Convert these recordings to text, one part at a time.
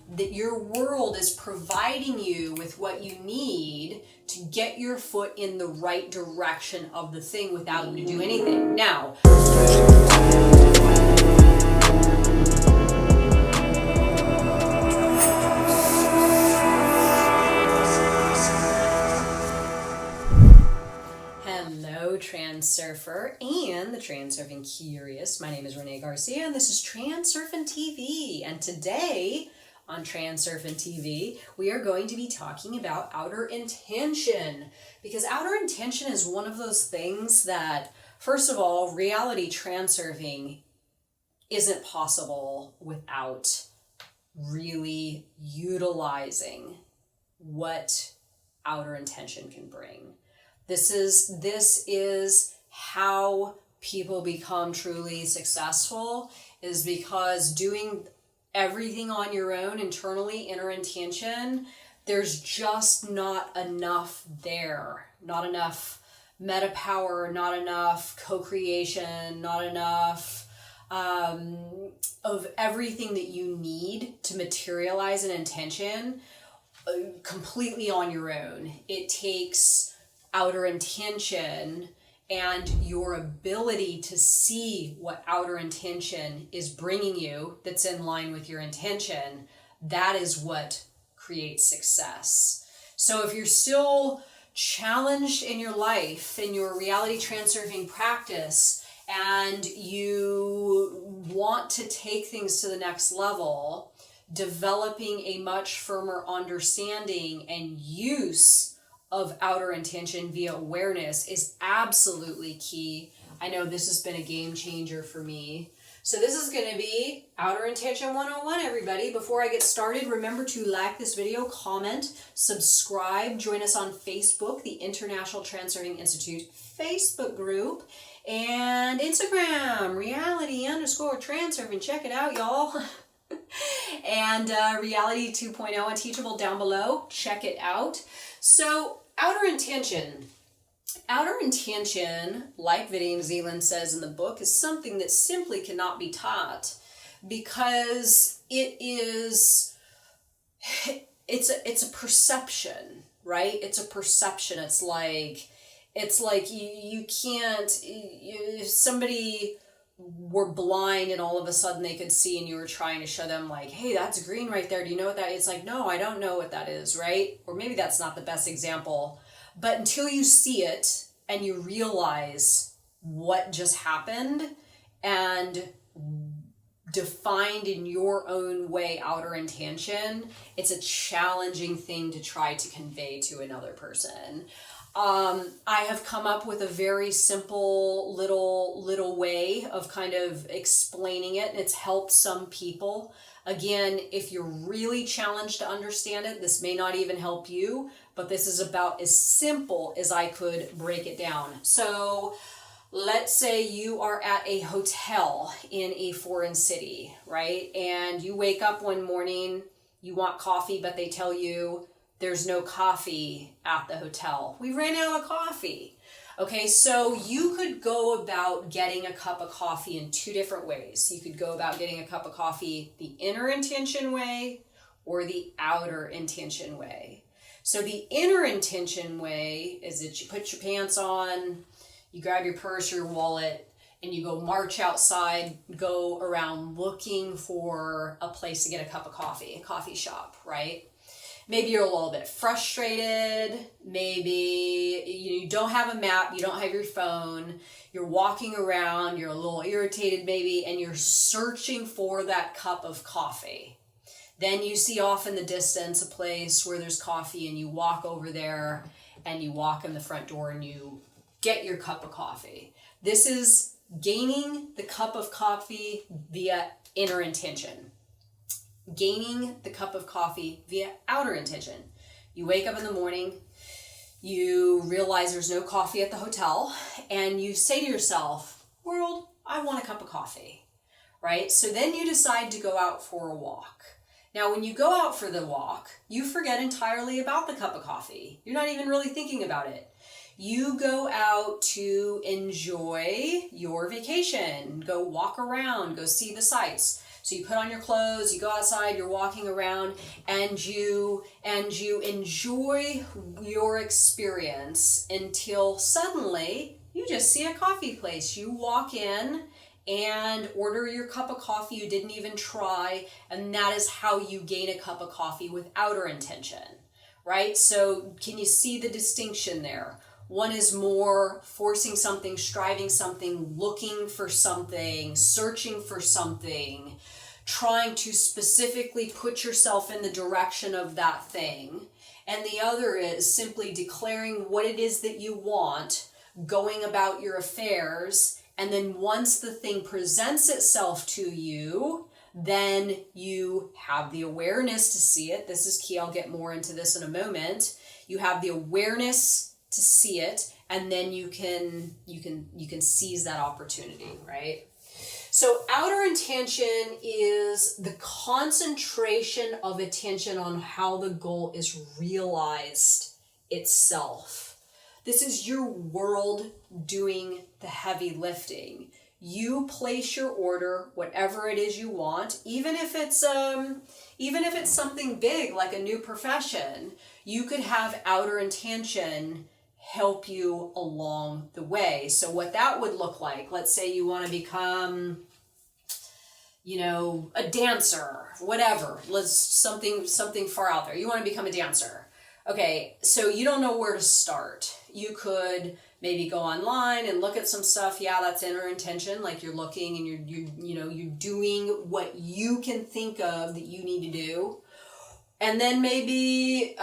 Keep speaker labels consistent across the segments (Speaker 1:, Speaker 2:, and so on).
Speaker 1: that your world is providing you with what you need to get your foot in the right direction of the thing without you to do anything. Now, hello, Transurfer and the Transurfing Curious. My name is Renee Garcia and this is TransurfingTV. And today on TransurfingTV, we are going to be talking about outer intention. Because outer intention is one of those things that, first of all, reality transurfing isn't possible without really utilizing what outer intention can bring. This is how people become truly successful, is because doing everything on your own internally, inner intention, there's just not enough there. Not enough meta power, not enough co-creation, not enough of everything that you need to materialize an intention completely on your own. It takes outer intention and your ability to see what outer intention is bringing you that's in line with your intention. That is what creates success. So if you're still challenged in your life, in your reality transurfing practice, and you want to take things to the next level, developing a much firmer understanding and use of outer intention via awareness is absolutely key. I know this has been a game changer for me. So this is going to be Outer Intention 101, everybody. Before I get started, remember to like this video, comment, subscribe, join us on Facebook, the International Transurfing Institute Facebook group, and Instagram, reality_transurfing. Check it out, y'all. And Reality 2.0 and Teachable down below. Check it out. So, outer intention. Outer intention, like Vadim Zeland says in the book, is something that simply cannot be taught, because it's a perception, right? It's a perception. It's like you can't, if somebody were blind and all of a sudden they could see and you were trying to show them like, hey, that's green right there. Do you know what that is? It's like, no, I don't know what that is, right? Or maybe that's not the best example. But until you see it and you realize what just happened and defined in your own way outer intention, it's a challenging thing to try to convey to another person. I have come up with a very simple little way of kind of explaining it, and it's helped some people. Again, if you're really challenged to understand it, this may not even help you, but this is about as simple as I could break it down. So let's say you are at a hotel in a foreign city, right? And you wake up one morning, you want coffee, but they tell you there's no coffee at the hotel. We ran out of coffee. Okay, so you could go about getting a cup of coffee in two different ways. You could go about getting a cup of coffee the inner intention way or the outer intention way. So the inner intention way is that you put your pants on, you grab your purse or your wallet, and you go march outside, go around looking for a place to get a cup of coffee, a coffee shop, right? Maybe you're a little bit frustrated, maybe you don't have a map, you don't have your phone, you're walking around, you're a little irritated maybe, and you're searching for that cup of coffee. Then you see off in the distance a place where there's coffee, and you walk over there and you walk in the front door and you get your cup of coffee. This is gaining the cup of coffee via inner intention. Gaining the cup of coffee via outer intention. You wake up in the morning, you realize there's no coffee at the hotel, and you say to yourself, world, I want a cup of coffee, right? So then you decide to go out for a walk. Now, when you go out for the walk, you forget entirely about the cup of coffee. You're not even really thinking about it. You go out to enjoy your vacation, go walk around, go see the sights. So you put on your clothes, you go outside, you're walking around, and you enjoy your experience until suddenly you just see a coffee place. You walk in and order your cup of coffee you didn't even try, and that is how you gain a cup of coffee with outer intention, right? So can you see the distinction there? One is more forcing something, striving something, looking for something, searching for something, trying to specifically put yourself in the direction of that thing. And the other is simply declaring what it is that you want, going about your affairs, and then once the thing presents itself to you, then you have the awareness to see it. This is key. I'll get more into this in a moment. You have the awareness to see it, and then you can seize that opportunity, right? So outer intention is the concentration of attention on how the goal is realized itself. This is your world doing the heavy lifting. You place your order, whatever it is you want, even if it's something big like a new profession. You could have outer intention help you along the way. So what that would look like, let's say you want to become, a dancer, whatever. Something far out there. You want to become a dancer. Okay, so you don't know where to start. You could maybe go online and look at some stuff. Yeah, that's inner intention. Like you're looking and you're doing what you can think of that you need to do. And then maybe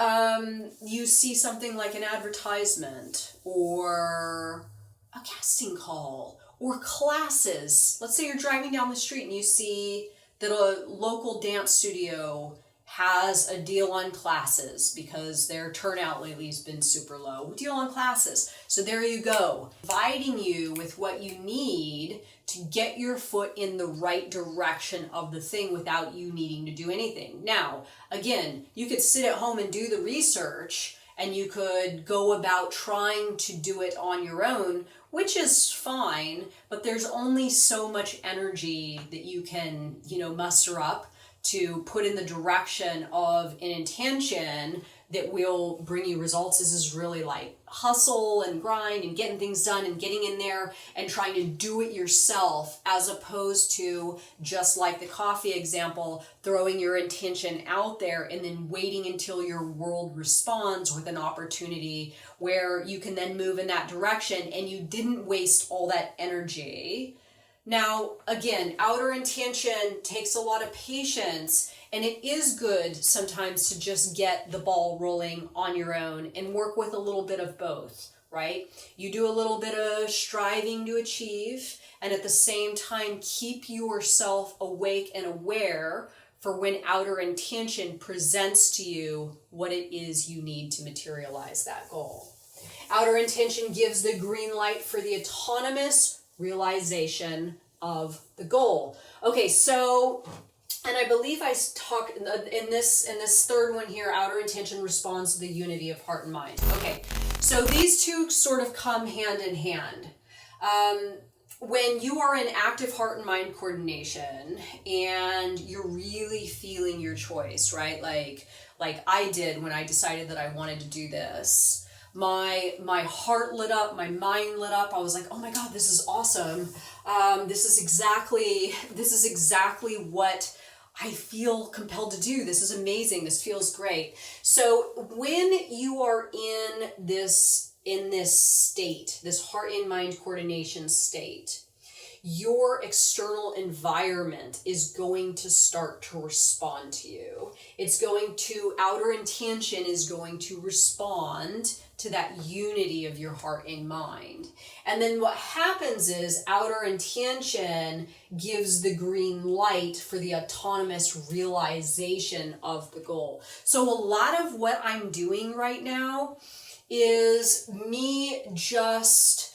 Speaker 1: you see something like an advertisement or a casting call or classes. Let's say you're driving down the street and you see that a local dance studio has a deal on classes because their turnout lately has been super low. Deal on classes. So there you go, providing you with what you need to get your foot in the right direction of the thing without you needing to do anything. Now, again, you could sit at home and do the research, and you could go about trying to do it on your own, which is fine, but there's only so much energy that you can, muster up to put in the direction of an intention that will bring you results. This is really like hustle and grind and getting things done and getting in there and trying to do it yourself, as opposed to, just like the coffee example, throwing your intention out there and then waiting until your world responds with an opportunity where you can then move in that direction and you didn't waste all that energy. Now, again, outer intention takes a lot of patience, and it is good sometimes to just get the ball rolling on your own and work with a little bit of both, right? You do a little bit of striving to achieve, and at the same time, keep yourself awake and aware for when outer intention presents to you what it is you need to materialize that goal. Outer intention gives the green light for the autonomous realization of the goal. Okay, so, and I believe I talk in this third one here, outer intention responds to the unity of heart and mind. Okay, so these two sort of come hand in hand. When you are in active heart and mind coordination and you're really feeling your choice, right? Like I did when I decided that I wanted to do this. My heart lit up, my mind lit up. I was like, oh my God, this is awesome. This is exactly what I feel compelled to do. This is amazing. This feels great. So when you are in this state, this heart and mind coordination state, your external environment is going to start to respond to you. Outer intention is going to respond to that unity of your heart and mind. And then what happens is outer intention gives the green light for the autonomous realization of the goal. So a lot of what I'm doing right now is me just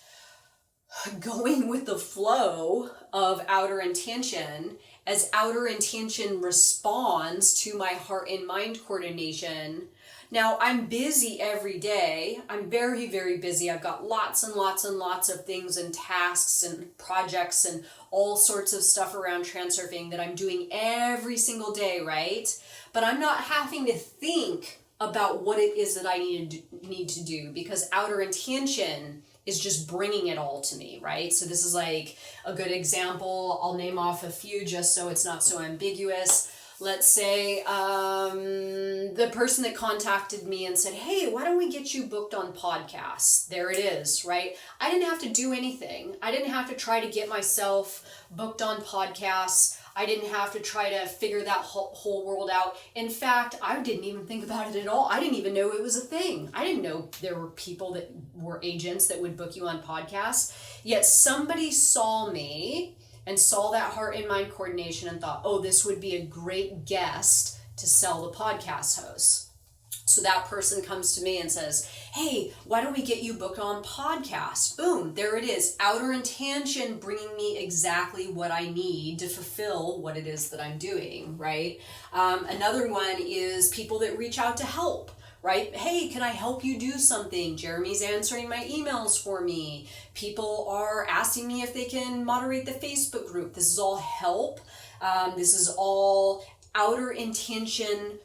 Speaker 1: going with the flow of outer intention as outer intention responds to my heart and mind coordination. Now, I'm busy every day. I'm very, very busy. I've got lots and lots and lots of things and tasks and projects and all sorts of stuff around transurfing that I'm doing every single day, right? But I'm not having to think about what it is that I need to do, because outer intention is just bringing it all to me, right? So this is like a good example. I'll name off a few just so it's not so ambiguous. Let's say the person that contacted me and said, hey, why don't we get you booked on podcasts? There it is, right? I didn't have to do anything. I didn't have to try to get myself booked on podcasts. I didn't have to try to figure that whole world out. In fact, I didn't even think about it at all. I didn't even know it was a thing. I didn't know there were people that were agents that would book you on podcasts. Yet somebody saw me and saw that heart and mind coordination and thought, oh, this would be a great guest to sell the podcast host. So that person comes to me and says, hey, why don't we get you booked on podcast? Boom, there it is. Outer intention bringing me exactly what I need to fulfill what it is that I'm doing, right? Another one is people that reach out to help. Right? Hey, can I help you do something? Jeremy's answering my emails for me. People are asking me if they can moderate the Facebook group. This is all help. This is all outer intention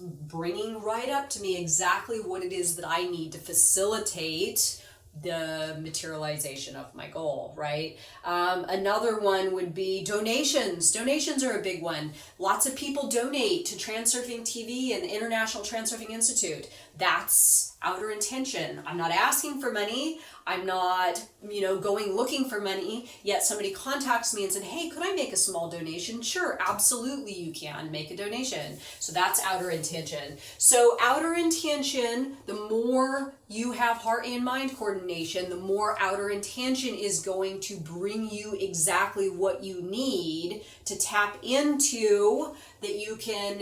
Speaker 1: bringing right up to me exactly what it is that I need to facilitate the materialization of my goal, right? Another one would be donations. Donations are a big one. Lots of people donate to TransurfingTV and the International Transurfing Institute. That's outer intention. I'm not asking for money. I'm not, going looking for money, yet somebody contacts me and said, hey, could I make a small donation? Sure, absolutely you can make a donation. So that's outer intention. So outer intention, the more you have heart and mind coordination, the more outer intention is going to bring you exactly what you need to tap into, that you can,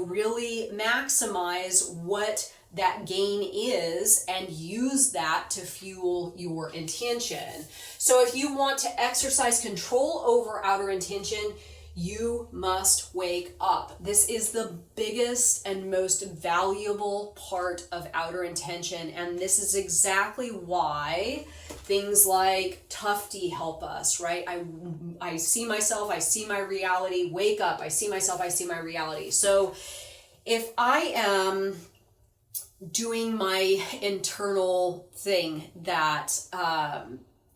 Speaker 1: really maximize what that gain is and use that to fuel your intention. So if you want to exercise control over outer intention, you must wake up. This is the biggest and most valuable part of outer intention, and this is exactly why things like Tufty help us, right? I see myself, I see my reality. Wake up, I see myself, I see my reality. So if I am doing my internal thing that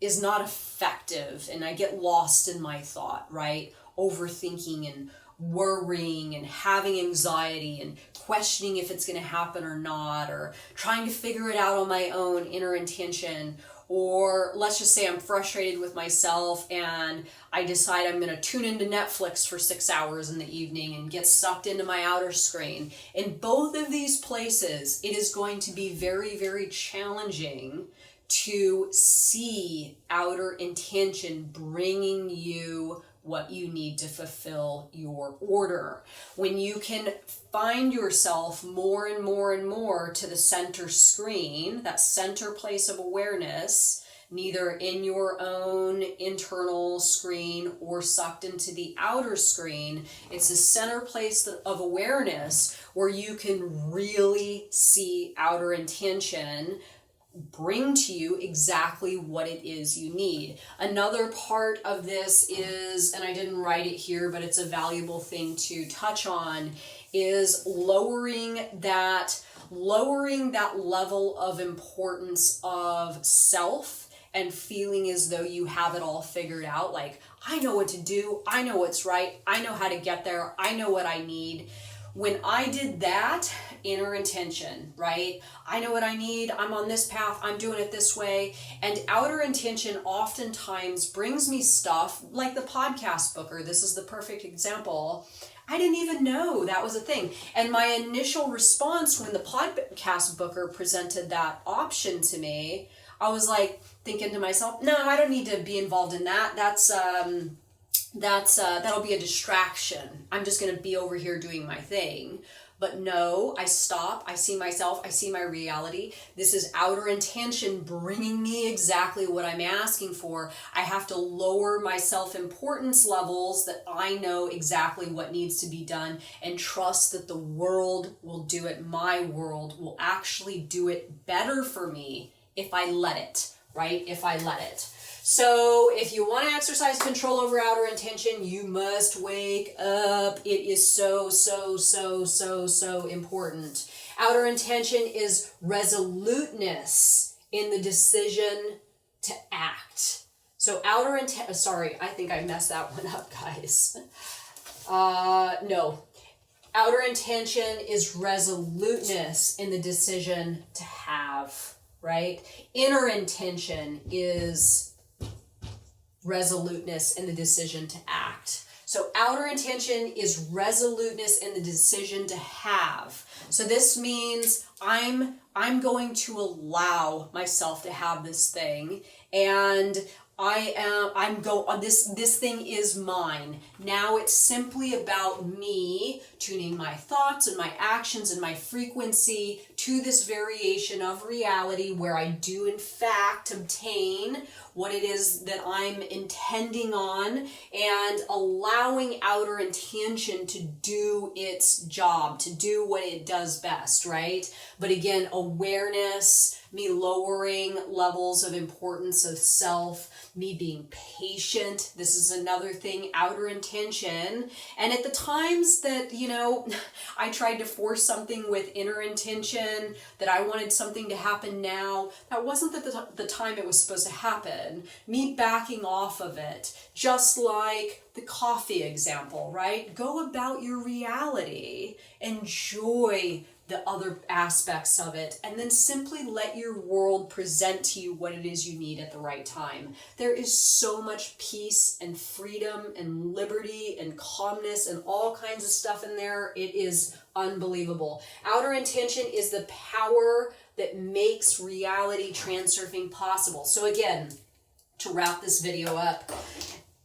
Speaker 1: is not effective and I get lost in my thought, right? Overthinking and worrying and having anxiety and questioning if it's going to happen or not, or trying to figure it out on my own, inner intention. Or let's just say I'm frustrated with myself and I decide I'm going to tune into Netflix for 6 hours in the evening and get sucked into my outer screen. In both of these places, it is going to be very, very challenging to see outer intention bringing you what you need to fulfill your order. When you can find yourself more and more and more to the center screen, that center place of awareness, neither in your own internal screen or sucked into the outer screen, it's a center place of awareness where you can really see outer intention bring to you exactly what it is you need. Another part of this is, and I didn't write it here, but it's a valuable thing to touch on, is lowering that level of importance of self and feeling as though you have it all figured out. Like, I know what to do, I know what's right, I know how to get there, I know what I need. When I did that, inner intention, right? I know what I need, I'm on this path, I'm doing it this way. And outer intention oftentimes brings me stuff like the podcast booker. This is the perfect example. I didn't even know that was a thing. And my initial response when the podcast booker presented that option to me, I was like thinking to myself, no, I don't need to be involved in that. That'll be a distraction. I'm just going to be over here doing my thing. But no, I stop, I see myself, I see my reality. This is outer intention bringing me exactly what I'm asking for. I have to lower my self-importance levels that I know exactly what needs to be done and trust that the world will do it. My world will actually do it better for me if I let it, right? If I let it. So if you want to exercise control over outer intention, you must wake up. It is so, so, so, so, so important. Outer intention is resoluteness in the decision to act. So outer intent, sorry, I think I messed that one up, guys. No. Outer intention is resoluteness in the decision to have, right? Inner intention is resoluteness in the decision to act. So outer intention is resoluteness in the decision to have. So this means I'm going to allow myself to have this thing, and this thing is mine. Now it's simply about me tuning my thoughts and my actions and my frequency to this variation of reality where I do in fact obtain what it is that I'm intending on, and allowing outer intention to do its job, to do what it does best, right? But again, awareness, me lowering levels of importance of self, me being patient. This is another thing, outer intention. And at the times that, I tried to force something with inner intention, that I wanted something to happen now, that wasn't the time it was supposed to happen. Me backing off of it, just like the coffee example, right? Go about your reality, enjoy the other aspects of it, and then simply let your world present to you what it is you need at the right time. There is so much peace and freedom and liberty and calmness and all kinds of stuff in there. It is unbelievable. Outer intention is the power that makes reality transurfing possible. So again, to wrap this video up,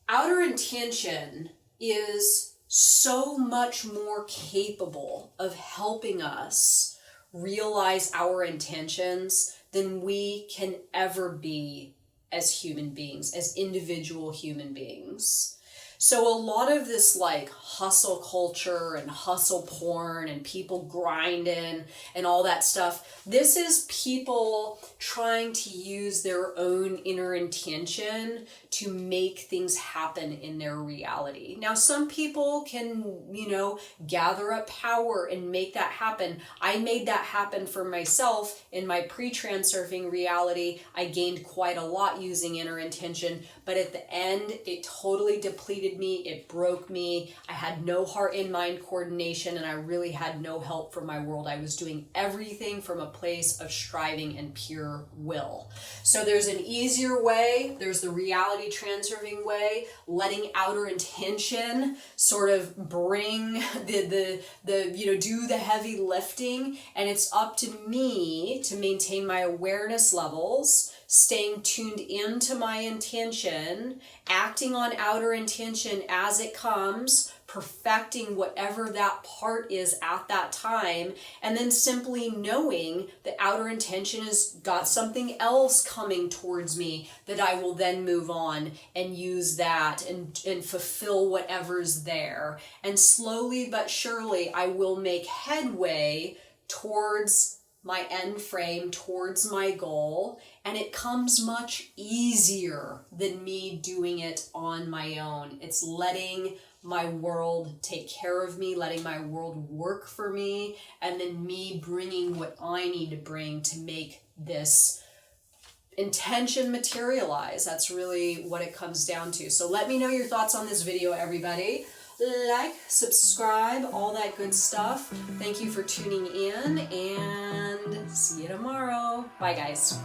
Speaker 1: outer intention is so much more capable of helping us realize our intentions than we can ever be as human beings, as individual human beings. So a lot of this like hustle culture and hustle porn and people grinding and all that stuff, this is people trying to use their own inner intention to make things happen in their reality. Now, some people can, gather up power and make that happen. I made that happen for myself in my pre-transurfing reality. I gained quite a lot using inner intention, but at the end, it totally depleted me. It broke me. I had no heart and mind coordination, and I really had no help from my world. I was doing everything from a place of striving and pure will. So there's an easier way. There's the reality transurfing way, letting outer intention sort of bring the do the heavy lifting, and it's up to me to maintain my awareness levels, staying tuned into my intention, acting on outer intention as it comes, perfecting whatever that part is at that time, and then simply knowing that outer intention has got something else coming towards me that I will then move on and use that and fulfill whatever's there. And slowly but surely I will make headway towards my end frame, towards my goal, and it comes much easier than me doing it on my own. It's letting my world take care of me, letting my world work for me, and then me bringing what I need to bring to make this intention materialize. That's really what it comes down to. So let me know your thoughts on this video, everybody. Like, subscribe, all that good stuff. Thank you for tuning in, and see you tomorrow. Bye, guys.